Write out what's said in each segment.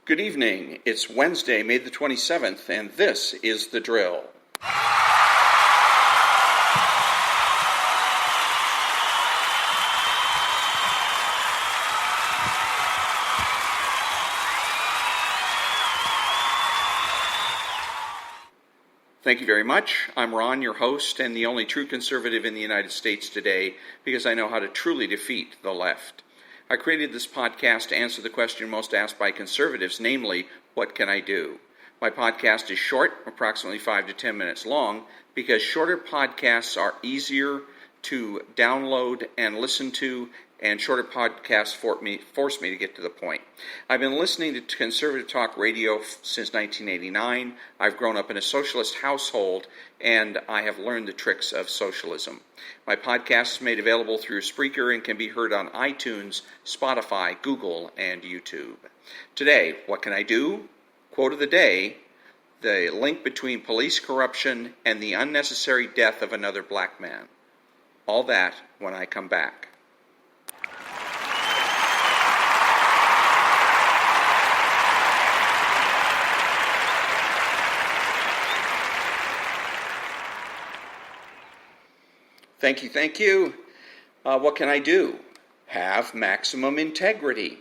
Good evening. It's Wednesday, May the 27th, and this is The Drill. Thank you very much. I'm Ron, your host, and the only true conservative in the United States today, because I know how to truly defeat the left. I created this podcast to answer the question most asked by conservatives, namely, what can I do? My podcast is short, approximately 5 to 10 minutes long, because shorter podcasts are easier to download and listen to, and shorter podcasts force me to get to the point. I've been listening to conservative talk radio since 1989. I've grown up in a socialist household, and I have learned the tricks of socialism. My podcast is made available through Spreaker and can be heard on iTunes, Spotify, Google, and YouTube. Today, what can I do? Quote of the day: the link between police corruption and the unnecessary death of another black man. All that when I come back. Thank you. What can I do? Have maximum integrity.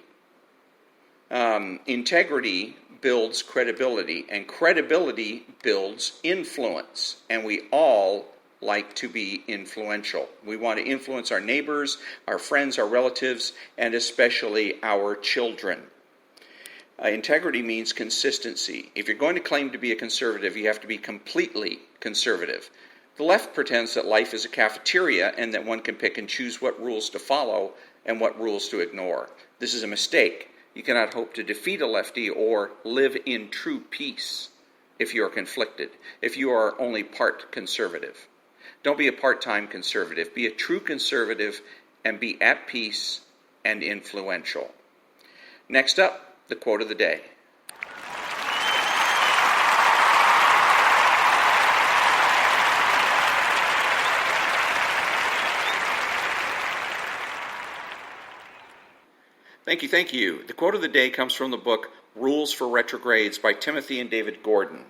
Integrity builds credibility, and credibility builds influence, and we all like to be influential. We want to influence our neighbors, our friends, our relatives, and especially our children. Integrity means consistency. If you're going to claim to be a conservative, you have to be completely conservative. The left pretends that life is a cafeteria and that one can pick and choose what rules to follow and what rules to ignore. This is a mistake. You cannot hope to defeat a lefty or live in true peace if you are conflicted, if you are only part conservative. Don't be a part-time conservative. Be a true conservative and be at peace and influential. Next up, the quote of the day. Thank you. The quote of the day comes from the book Rules for Retrogrades by Timothy and David Gordon.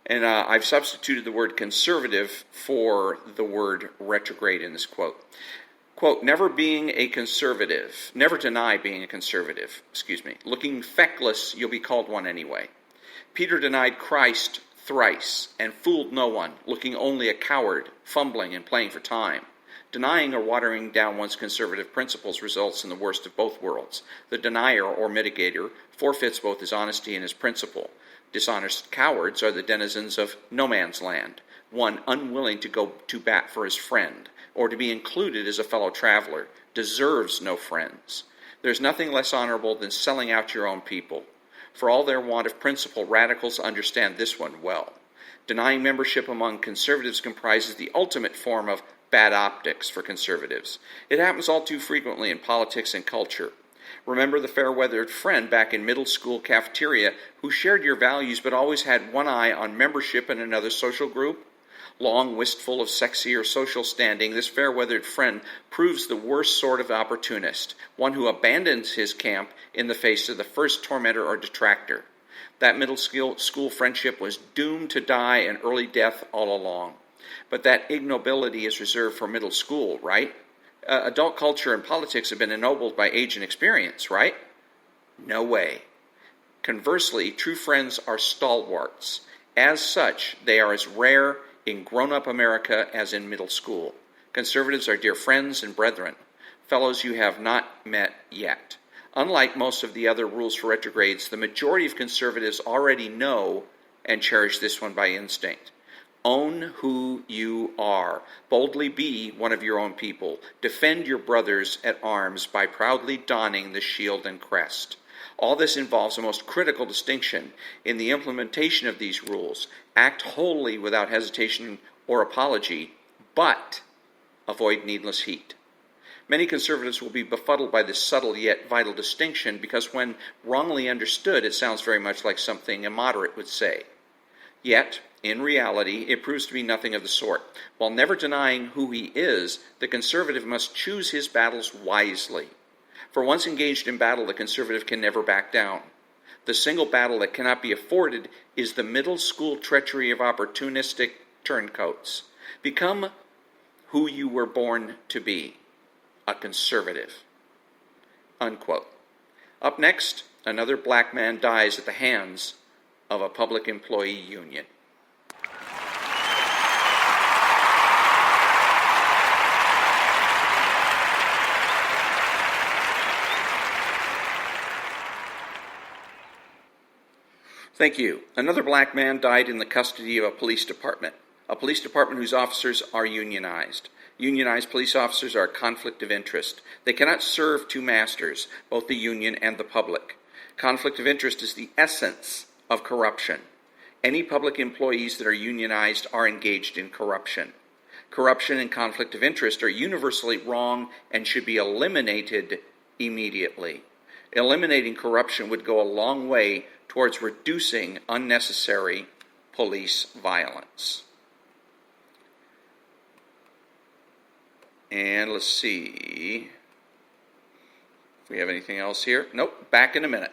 And I've substituted the word conservative for the word retrograde in this quote. Quote, never deny being a conservative, Looking feckless, you'll be called one anyway. Peter denied Christ thrice and fooled no one, looking only a coward, fumbling and playing for time. Denying or watering down one's conservative principles results in the worst of both worlds. The denier or mitigator forfeits both his honesty and his principle. Dishonest cowards are the denizens of no man's land, one unwilling to go to bat for his friend or to be included as a fellow traveler, deserves no friends. There's nothing less honorable than selling out your own people. For all their want of principle, radicals understand this one well. Denying membership among conservatives comprises the ultimate form of bad optics for conservatives. It happens all too frequently in politics and culture. Remember the fair-weathered friend back in middle school cafeteria who shared your values but always had one eye on membership in another social group? Long wistful of sexy or social standing, this fair-weathered friend proves the worst sort of opportunist, one who abandons his camp in the face of the first tormentor or detractor. That middle school friendship was doomed to die an early death all along. But that ignobility is reserved for middle school, right? Adult culture and politics have been ennobled by age and experience, right? No way. Conversely, true friends are stalwarts. As such, they are as rare in grown-up America as in middle school. Conservatives are dear friends and brethren, fellows you have not met yet. Unlike most of the other rules for retrogrades, the majority of conservatives already know and cherish this one by instinct. Own who you are. Boldly be one of your own people. Defend your brothers at arms by proudly donning the shield and crest. All this involves a most critical distinction. In the implementation of these rules, act wholly without hesitation or apology, but avoid needless heat. Many conservatives will be befuddled by this subtle yet vital distinction because when wrongly understood, it sounds very much like something a moderate would say. Yet, in reality, it proves to be nothing of the sort. While never denying who he is, the conservative must choose his battles wisely. For once engaged in battle, the conservative can never back down. The single battle that cannot be afforded is the middle school treachery of opportunistic turncoats. Become who you were born to be, a conservative." Unquote. Up next, another black man dies at the hands of a public employee union. Thank you. Another black man died in the custody of a police department whose officers are unionized. Unionized police officers are a conflict of interest. They cannot serve two masters, both the union and the public. Conflict of interest is the essence of corruption. Any public employees that are unionized are engaged in corruption. Corruption and conflict of interest are universally wrong and should be eliminated immediately. Eliminating corruption would go a long way towards reducing unnecessary police violence. And let's see if we have anything else here. Nope, back in a minute.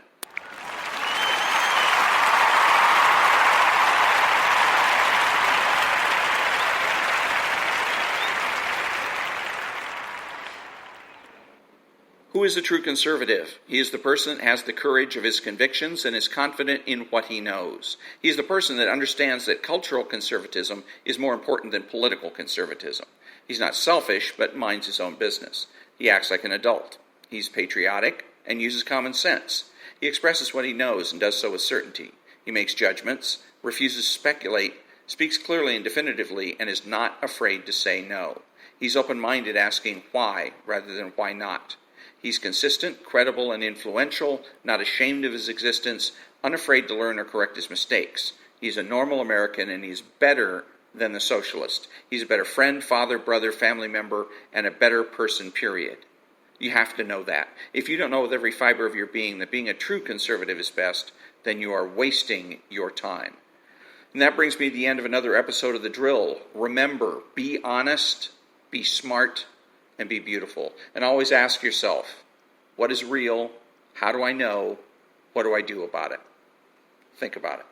Who is a true conservative? He is the person that has the courage of his convictions and is confident in what he knows. He is the person that understands that cultural conservatism is more important than political conservatism. He's not selfish, but minds his own business. He acts like an adult. He's patriotic and uses common sense. He expresses what he knows and does so with certainty. He makes judgments, refuses to speculate, speaks clearly and definitively, and is not afraid to say no. He's open-minded, asking why rather than why not. He's consistent, credible, and influential, not ashamed of his existence, unafraid to learn or correct his mistakes. He's a normal American, and he's better than the socialist. He's a better friend, father, brother, family member, and a better person, period. You have to know that. If you don't know with every fiber of your being that being a true conservative is best, then you are wasting your time. And that brings me to the end of another episode of The Drill. Remember, be honest, be smart, and be beautiful. And always ask yourself, what is real? How do I know? What do I do about it? Think about it.